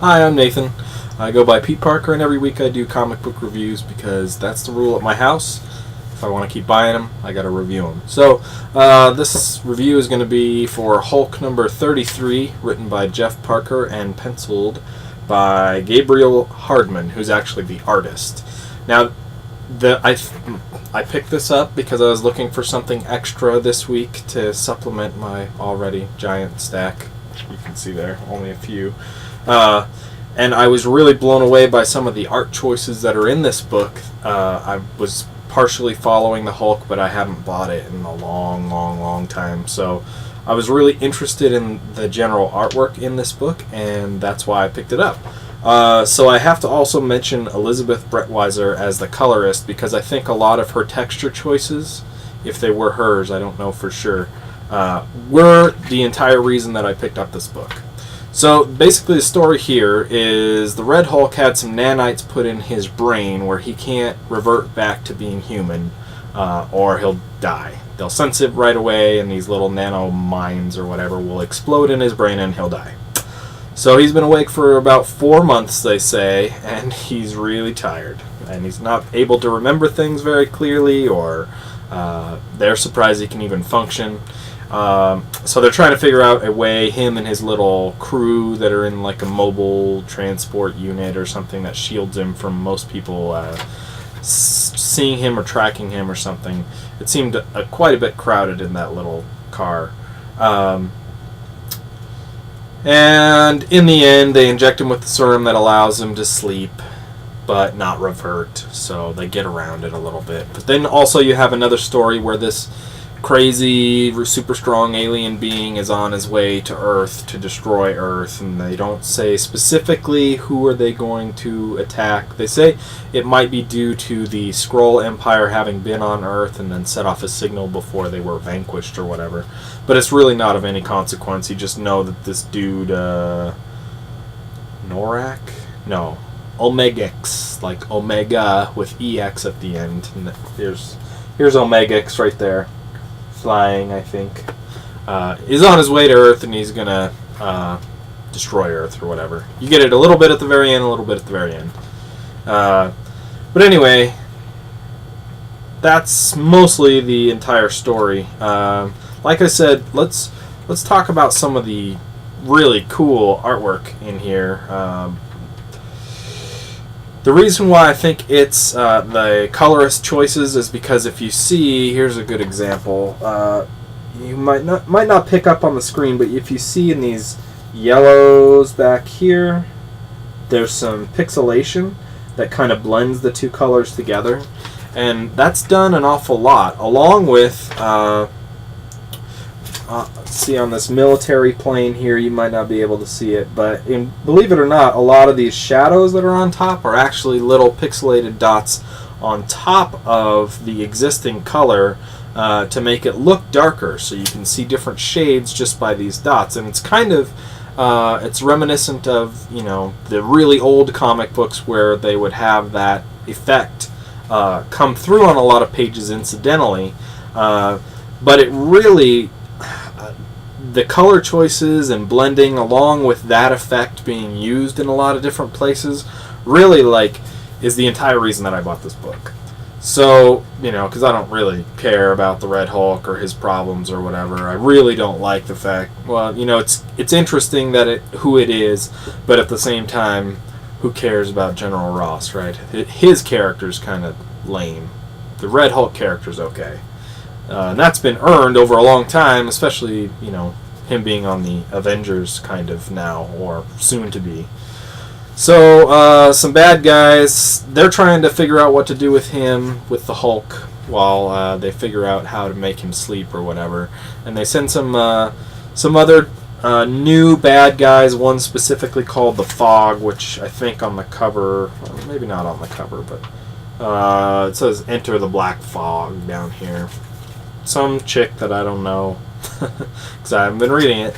Hi, I'm Nathan. I go by Peteparker, and every week I do comic book reviews because that's the rule at my house. If I want to keep buying them, I got to review them. So this review is going to be for Hulk number 33, written by Jeff Parker and penciled by Gabriel Hardman, who's actually the artist. Now, I picked this up because I was looking for something extra this week to supplement my already giant stack. You can see there, only a few. And I was really blown away by some of the art choices that are in this book. I was partially following the Hulk, but I haven't bought it in a long time. So I was really interested in the general artwork in this book, and that's why I picked it up. So I have to also mention Elizabeth Brettweiser as the colorist, because I think a lot of her texture choices, if they were hers, I don't know for sure, were the entire reason that I picked up this book. So basically the story here is the Red Hulk had some nanites put in his brain where he can't revert back to being human, or he'll die. They'll sense it right away, and these little nano mines or whatever will explode in his brain and he'll die. So he's been awake for about 4 months, they say, and he's really tired. And he's not able to remember things very clearly, or they're surprised he can even function. So they're trying to figure out a way, him and his little crew that are in like a mobile transport unit or something that shields him from most people seeing him or tracking him or something. It seemed quite a bit crowded in that little car. And in the end, they inject him with the serum that allows him to sleep, but not revert. So they get around it a little bit. But then also you have another story where this crazy, super strong alien being is on his way to Earth to destroy Earth, and they don't say specifically who are they going to attack. They say it might be due to the Skrull Empire having been on Earth and then set off a signal before they were vanquished or whatever. But it's really not of any consequence. You just know that this dude, Norak? No. Omegex, like Omega with EX at the end. And here's Omegex right there. Flying, I think. Is on his way to Earth, and he's gonna destroy Earth or whatever. You get it a little bit at the very end, a little bit at the very end. But anyway, that's mostly the entire story. Like I said, let's talk about some of the really cool artwork in here. The reason why I think it's the colorist choices is because if you see, here's a good example. You might not pick up on the screen, but if you see in these yellows back here, there's some pixelation that kind of blends the two colors together, and that's done an awful lot, along with see on this military plane here, you might not be able to see it, but believe it or not, a lot of these shadows that are on top are actually little pixelated dots on top of the existing color to make it look darker, so you can see different shades just by these dots. And it's kind of it's reminiscent of, you know, the really old comic books where they would have that effect come through on a lot of pages incidentally, but it really, the color choices and blending along with that effect being used in a lot of different places really is the entire reason that I bought this book. So, you know, because I don't really care about the Red Hulk or his problems or whatever. I really don't like the fact, well, you know, it's interesting that who it is, but at the same time, who cares about General Ross, right? His character's kind of lame. The Red Hulk character's okay. And that's been earned over a long time, especially, you know, him being on the Avengers kind of now, or soon to be. So, some bad guys, they're trying to figure out what to do with him, with the Hulk, while they figure out how to make him sleep or whatever. And they send some other new bad guys, one specifically called the Fog, which I think on the cover, or maybe not on the cover, but it says Enter the Black Fog down here. Some chick that I don't know, because I haven't been reading it,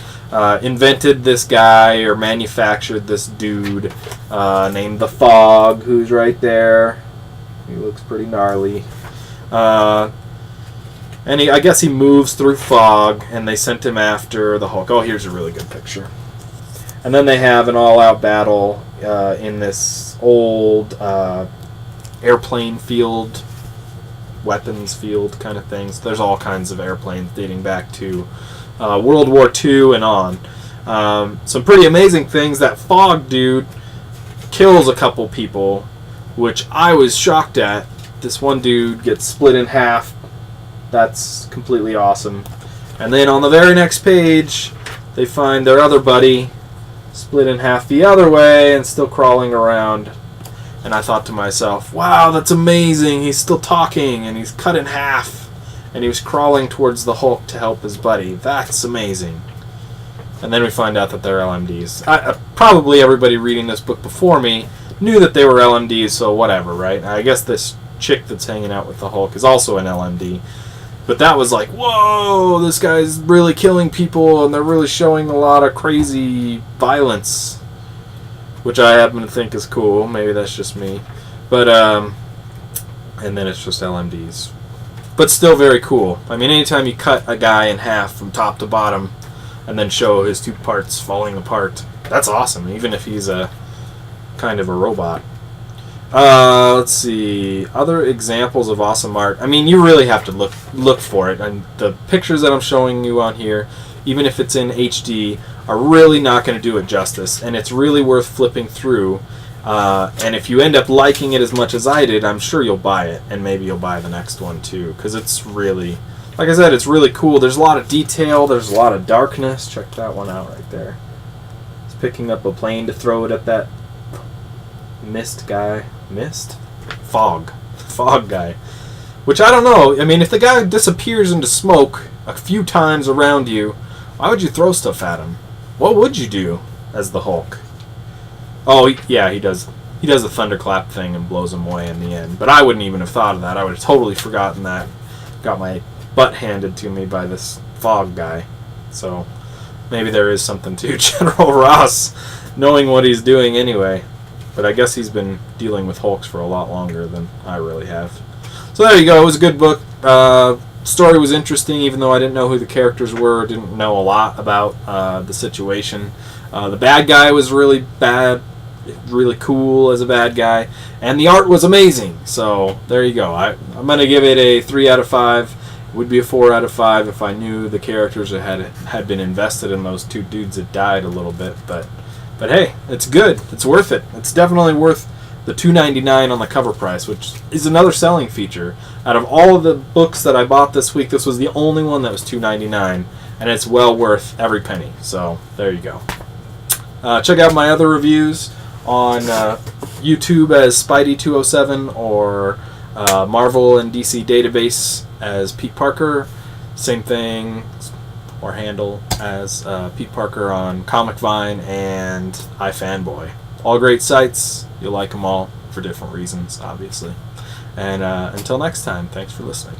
invented this guy or manufactured this dude named the Fog, who's right there. He looks pretty gnarly. And I guess he moves through fog, and they sent him after the Hulk. Oh, here's a really good picture. And then they have an all-out battle in this old airplane field, weapons field kind of things. There's all kinds of airplanes dating back to World War II and on. Some pretty amazing things. That fog dude kills a couple people, which I was shocked at. This one dude gets split in half. That's completely awesome. And then on the very next page, they find their other buddy split in half the other way and still crawling around. And I thought to myself, wow, that's amazing. He's still talking and he's cut in half. And he was crawling towards the Hulk to help his buddy. That's amazing. And then we find out that they're LMDs. Probably everybody reading this book before me knew that they were LMDs, so whatever, right? I guess this chick that's hanging out with the Hulk is also an LMD. But that was like, whoa, this guy's really killing people, and they're really showing a lot of crazy violence, which I happen to think is cool. Maybe that's just me. But, and then it's just LMDs. But still very cool. I mean, anytime you cut a guy in half from top to bottom and then show his two parts falling apart, that's awesome, even if he's a kind of a robot. Let's see. Other examples of awesome art. I mean, you really have to look for it. And the pictures that I'm showing you on here, even if it's in HD, are really not going to do it justice. And it's really worth flipping through. And if you end up liking it as much as I did, I'm sure you'll buy it. And maybe you'll buy the next one too. Because it's really, like I said, it's really cool. There's a lot of detail. There's a lot of darkness. Check that one out right there. It's picking up a plane to throw it at that mist guy. Mist? Fog guy. Which I don't know. I mean, if the guy disappears into smoke a few times around you, why would you throw stuff at him? What would you do as the Hulk? Oh, yeah, he does a thunderclap thing and blows him away in the end. But I wouldn't even have thought of that. I would have totally forgotten that. Got my butt handed to me by this fog guy. So maybe there is something to General Ross knowing what he's doing anyway. But I guess he's been dealing with Hulks for a lot longer than I really have. So there you go. It was a good book. Story was interesting, even though I didn't know who the characters were. Didn't know a lot about the situation. The bad guy was really bad, really cool as a bad guy. And the art was amazing. So there you go. I'm going to give it a 3 out of 5. It would be a 4 out of 5 if I knew the characters that had been invested in those two dudes that died a little bit. But hey, it's good. It's worth it. It's definitely worth the $2.99 on the cover price, which is another selling feature. Out of all of the books that I bought this week, this was the only one that was $2.99, and it's well worth every penny. So there you go. Check out my other reviews on YouTube as Spidey207 or Marvel and DC Database as Peteparker. Same thing or handle as Peteparker on Comic Vine and iFanboy. All great sites. You'll like them all for different reasons, obviously. And until next time, thanks for listening.